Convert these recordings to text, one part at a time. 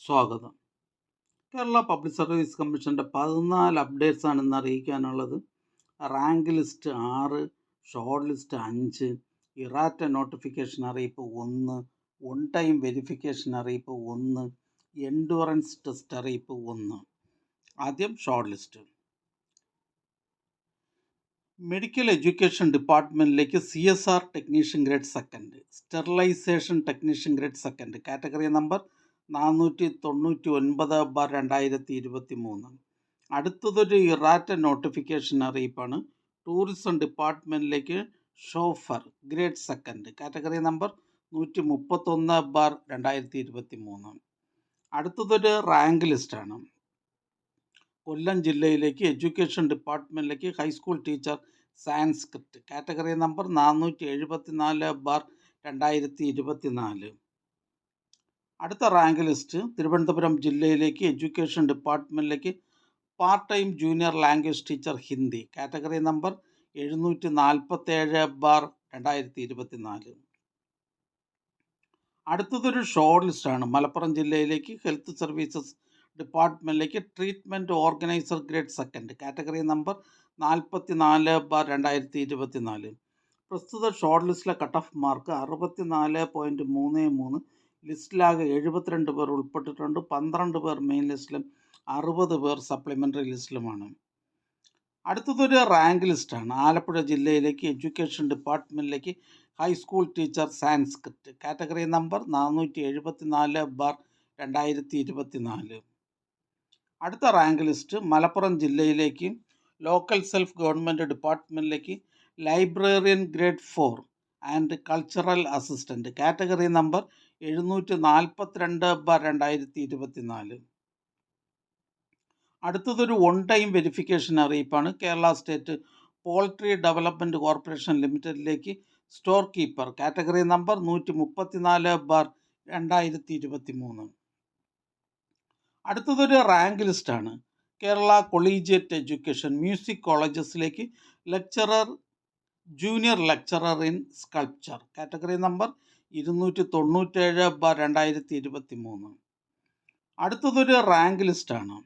സ്വാഗതം. Kerala public service കമ്മീഷൻ്റെ 14 updates ആണ് ഇന്ന് അറിയിക്കാനുള്ളത്. Rank list 6, short list 5, errata notification അറിയിപ്പ് 1, ഓൺ ടൈം വെരിഫിക്കേഷൻ അറിയിപ്പ് 1, എൻഡുറൻസ് ടെസ്റ്റ് അറിയിപ്പ് 1. ആദ്യം ഷോർട്ട് ലിസ്റ്റ്. മെഡിക്കൽ എഡ്യൂക്കേഷൻ ഡിപ്പാർട്ട്മെൻറ്റിലേക്ക് CSR technician grade second, sterilization technician grade second, category number 499/2023. അടുത്തതൊരു ഇറാറ്റ നോട്ടിഫിക്കേഷൻ അറിയിപ്പാണ്. ടൂറിസം ഡിപ്പാർട്ട്മെൻറ്റിലേക്ക് chauffeur grade second, category number 131/2023. അടുത്തതൊരു റാങ്ക് ലിസ്റ്റാണ്. കൊല്ലം ജില്ലയിലേക്ക് എഡ്യൂക്കേഷൻ ഡിപ്പാർട്ട്മെൻറ്റിലേക്ക് high school teacher Sanskrit, category number 474/2024. അടുത്ത റാങ്ക് ലിസ്റ്റ് തിരുവനന്തപുരം ജില്ലയിലേക്ക് എഡ്യൂക്കേഷൻ ഡിപ്പാർട്ട്മെൻറ്റിലേക്ക് part time junior language teacher Hindi, category number 747/2024. അടുത്തതൊരു ഷോർട്ട് ലിസ്റ്റാണ്. മലപ്പുറം ജില്ലയിലേക്ക് ഹെൽത്ത് സർവീസസ് ഡിപ്പാർട്ട്മെൻറ്റിലേക്ക് treatment organiser grade second, category number 44/2024. പ്രസ്തുത ഷോർട്ട് ലിസ്റ്റിലെ കട്ട് ഓഫ് മാർക്ക് 64.33. ലിസ്റ്റിലാകെ 72 പേർ ഉൾപ്പെട്ടിട്ടുണ്ട്. 12 പേർ മെയിൻ ലിസ്റ്റിലും 60 പേർ സപ്ലിമെൻ്ററി ലിസ്റ്റിലുമാണ്. അടുത്തതൊരു റാങ്ക് ലിസ്റ്റാണ്. ആലപ്പുഴ ജില്ലയിലേക്ക് എഡ്യൂക്കേഷൻ ഡിപ്പാർട്ട്മെൻറ്റിലേക്ക് high school teacher Sanskrit, category number 475/2024. അടുത്ത റാങ്ക് ലിസ്റ്റ് മലപ്പുറം ജില്ലയിലേക്ക് ലോക്കൽ സെൽഫ് ഗവൺമെൻറ് ഡിപ്പാർട്ട്മെൻറ്റിലേക്ക് librarian grade 4 and cultural assistant, category number 742/2024. അടുത്തതൊരു ഓൺ ടൈം വെരിഫിക്കേഷൻ അറിയിപ്പാണ്. Kerala state poultry development corporation ലിമിറ്റഡിലേക്ക് സ്റ്റോർ കീപ്പർ, കാറ്റഗറി നമ്പർ 134/2023. അടുത്തതൊരു റാങ്ക് ലിസ്റ്റാണ്. കേരള കൊളീജിയറ്റ് എഡ്യൂക്കേഷൻ മ്യൂസിക് കോളേജസിലേക്ക് lecturer junior lecturer in sculpture, category number 297/2023. അടുത്തതൊരു rank ലിസ്റ്റാണ്.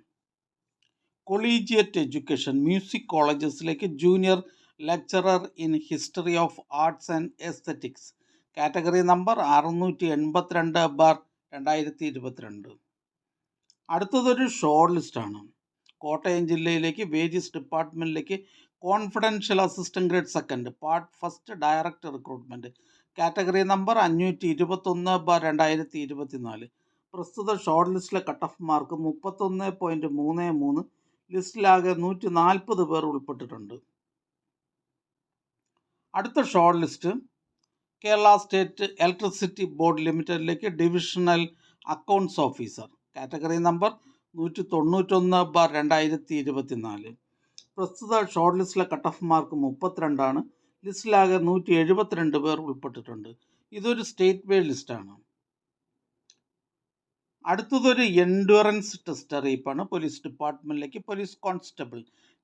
Collegiate education music കോളേജസിലേക്ക് junior lecturer in history of arts and aesthetics, category number 682/2022. അടുത്തതൊരു short ലിസ്റ്റാണ്. കോട്ടയം ജില്ലയിലേക്ക് വേരിയസ് ഡിപ്പാർട്ട്മെൻറ്റിലേക്ക് confidential assistant grade second part first direct recruitment, category number 521/2024. പ്രസ്തുത short ലിസ്റ്റിലെ cut off mark 31.33. ലിസ്റ്റിലാകെ 140 പേർ ഉൾപ്പെട്ടിട്ടുണ്ട്. അടുത്ത short list Kerala state electricity board ലിമിറ്റഡിലേക്ക് divisional accounts officer, category number 191/2024. പ്രസ്തുത ഷോർട്ട് ലിസ്റ്റിലെ കട്ട് ഓഫ് മാർക്ക് 32. ലിസ്റ്റിലാകെ 172 പേർ ഉൾപ്പെട്ടിട്ടുണ്ട്. ഇതൊരു സ്റ്റേറ്റ് വൈഡ് ലിസ്റ്റാണ്. അടുത്തതൊരു എൻഡുറൻസ് ടെസ്റ്റ് അറിയിപ്പാണ്. പോലീസ് ഡിപ്പാർട്ട്മെൻറ്റിലേക്ക് police constable,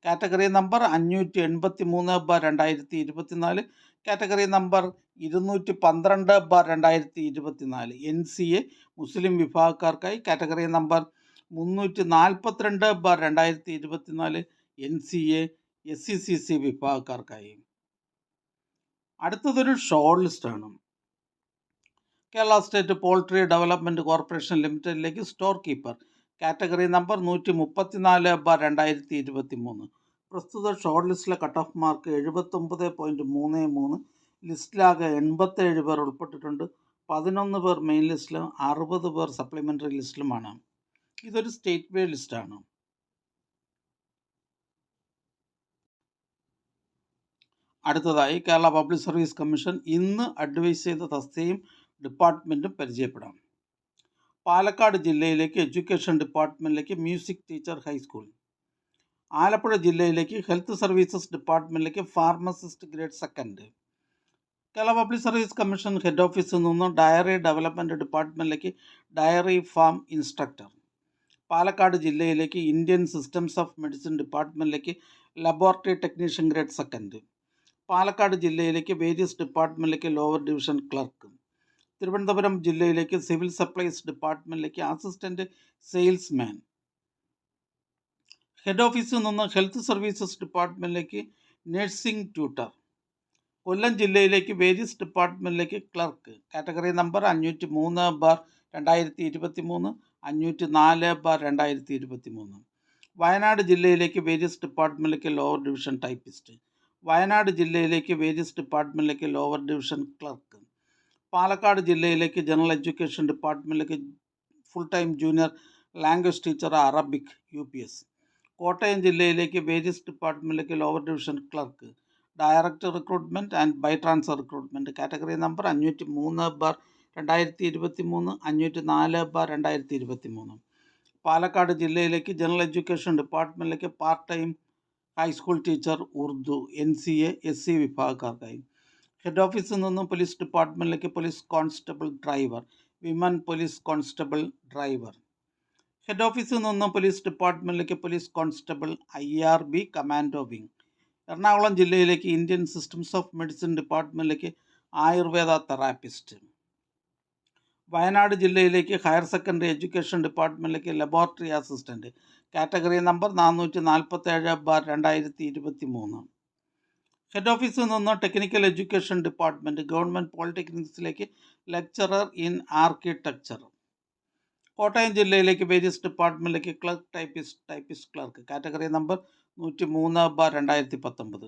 category number 583/2024, category number 212/2024. NCA മുസ്ലിം വിഭാഗക്കാർക്കായി, കാറ്റഗറി നമ്പർ 342/2024. NCA SCCC വിഭാഗക്കാർക്കായി. അടുത്തതൊരു ഷോർട്ട് ലിസ്റ്റാണ്. Kerala state poultry development corporation ലിമിറ്റഡിലേക്ക് സ്റ്റോർ കീപ്പർ, കാറ്റഗറി നമ്പർ 134/2023. പ്രസ്തുത ഷോർട്ട് ലിസ്റ്റിലെ കട്ട് ഓഫ് മാർക്ക് 79.33. ലിസ്റ്റിലാകെ 87 പേർ ഉൾപ്പെട്ടിട്ടുണ്ട്. 11 പേർ മെയിൻ ലിസ്റ്റിലും 60 പേർ സപ്ലിമെൻ്ററി ലിസ്റ്റിലുമാണ്. ഇതൊരു സ്റ്റേറ്റ് വൈഡ് ലിസ്റ്റാണ്. അടുത്തതായി കേരള പബ്ലിക് സർവീസ് കമ്മീഷൻ ഇന്ന് അഡ്വൈസ് ചെയ്ത തസ്തികയും ഡിപ്പാർട്ട്മെൻറ്റും പരിചയപ്പെടാം. പാലക്കാട് ജില്ലയിലേക്ക് എഡ്യൂക്കേഷൻ ഡിപ്പാർട്ട്മെൻറ്റിലേക്ക് മ്യൂസിക് ടീച്ചർ ഹൈസ്കൂൾ. ആലപ്പുഴ ജില്ലയിലേക്ക് ഹെൽത്ത് സർവീസസ് ഡിപ്പാർട്ട്മെൻറ്റിലേക്ക് pharmacist grade second. Kerala public service commission head ഓഫീസിൽ നിന്ന് ഡയറി ഡെവലപ്മെൻറ്റ് ഡിപ്പാർട്ട്മെൻറ്റിലേക്ക് ഡയറി ഫാം ഇൻസ്ട്രക്ടർ. പാലക്കാട് ജില്ലയിലേക്ക് ഇന്ത്യൻ സിസ്റ്റംസ് ഓഫ് മെഡിസിൻ ഡിപ്പാർട്ട്മെൻറ്റിലേക്ക് laboratory technician grade second. Palakkad ജില്ലയിലേക്ക് വേരിയസ് ഡിപ്പാർട്ട്മെൻറ്റിലേക്ക് ലോവർ ഡിവിഷൻ ക്ലർക്ക്. തിരുവനന്തപുരം ജില്ലയിലേക്ക് സിവിൽ സപ്ലൈസ് ഡിപ്പാർട്ട്മെൻറ്റിലേക്ക് അസിസ്റ്റൻറ്റ് സെയിൽസ്മാൻ. ഹെഡ് ഓഫീസിൽ നിന്ന് ഹെൽത്ത് സർവീസസ് ഡിപ്പാർട്ട്മെൻറ്റിലേക്ക് നഴ്സിംഗ് ട്യൂട്ടർ. കൊല്ലം ജില്ലയിലേക്ക് വേരിയസ് ഡിപ്പാർട്ട്മെൻറ്റിലേക്ക് ക്ലർക്ക്. Category number 503/2023, 504/2023. വയനാട് ജില്ലയിലേക്ക് വേരിയസ് ഡിപ്പാർട്ട്മെൻറ്റിലേക്ക് ലോവർ ഡിവിഷൻ ടൈപ്പിസ്റ്റ്. വയനാട് ജില്ലയിലേക്ക് വേരിയസ് ഡിപ്പാർട്ട്മെൻറ്റിലേക്ക് ലോവർ ഡിവിഷൻ ക്ലർക്ക്. പാലക്കാട് ജില്ലയിലേക്ക് ജനറൽ എഡ്യൂക്കേഷൻ ഡിപ്പാർട്ട്മെൻറ്റിലേക്ക് full time junior language teacher Arabic UPS. Kottayam ജില്ലയിലേക്ക് വേരിയസ് ഡിപ്പാർട്ട്മെൻറ്റിലേക്ക് lower division clerk. Direct recruitment and by transfer recruitment. Category number 503/2023, 504/2023. Palakkad ജില്ലയിലേക്ക് general education ഡിപ്പാർട്ട്മെൻറ്റിലേക്ക് part time high school teacher Urdu NCA SC വിഭാഗക്കാർക്കായി. Head ഓഫീസിൽ നിന്നും police ഡിപ്പാർട്ട്മെൻറ്റിലേക്ക് police constable driver, women police constable driver. Head ഓഫീസിൽ നിന്നും police ഡിപ്പാർട്ട്മെൻറ്റിലേക്ക് police constable IRB commando wing. Ernakulam ജില്ലയിലേക്ക് Indian systems of medicine ഡിപ്പാർട്ട്മെൻറ്റിലേക്ക് ആയുർവേദ തെറാപ്പിസ്റ്റ്. വയനാട് ജില്ലയിലേക്ക് ഹയർ സെക്കൻഡറി എഡ്യൂക്കേഷൻ ഡിപ്പാർട്ട്മെൻറ്റിലേക്ക് laboratory assistant. Category number 447/2023. Head ഓഫീസിൽ നിന്ന് ടെക്നിക്കൽ എഡ്യൂക്കേഷൻ ഡിപ്പാർട്ട്മെൻറ്റ് ഗവൺമെൻറ് പോളിടെക്നിക്സിലേക്ക് ലെക്ചറർ ഇൻ ആർക്കിടെക്ചർ. കോട്ടയം ജില്ലയിലേക്ക് വേരിയസ് ഡിപ്പാർട്ട്മെൻറ്റിലേക്ക് clerk typist clerk. Category number 103/2019.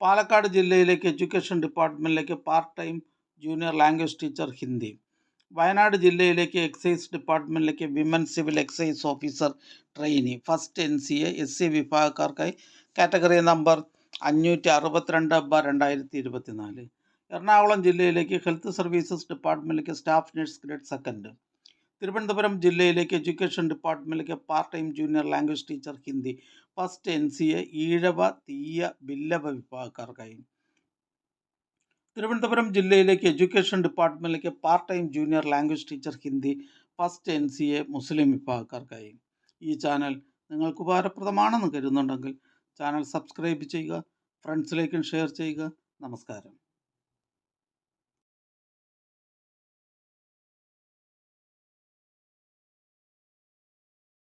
Palakkad ജില്ലയിലേക്ക് എഡ്യൂക്കേഷൻ ഡിപ്പാർട്ട്മെൻറ്റിലേക്ക് part time junior language teacher Hindi. Wayanad ജില്ലയിലേക്ക് എക്സൈസ് ഡിപ്പാർട്ട്മെൻറ്റിലേക്ക് women civil excise officer trainee first NCA SC വിഭാഗക്കാർക്കായി. Category number 562/2024. എറണാകുളം ജില്ലയിലേക്ക് ഹെൽത്ത് സർവീസസ് ഡിപ്പാർട്ട്മെൻറ്റിലേക്ക് staff nurse grade second. Thiruvananthapuram ജില്ലയിലേക്ക് എഡ്യൂക്കേഷൻ ഡിപ്പാർട്ട്മെൻറ്റിലേക്ക് part time junior language teacher Hindi first NCA Ezhava Thiyya Billava വിഭാഗക്കാർക്കായി. തിരുവനന്തപുരം ജില്ലയിലേക്ക് എഡ്യൂക്കേഷൻ ഡിപ്പാർട്ട്മെൻറ്റിലേക്ക് part time junior language teacher Hindi first NCA മുസ്ലിം വിഭാഗക്കാർക്കായി. ഈ ചാനൽ നിങ്ങൾക്ക് ഉപകാരപ്രദമാണെന്ന് കരുതുന്നുണ്ടെങ്കിൽ ചാനൽ സബ്സ്ക്രൈബ് ചെയ്യുക, ഫ്രണ്ട്സിലേക്കും ഷെയർ ചെയ്യുക. നമസ്കാരം.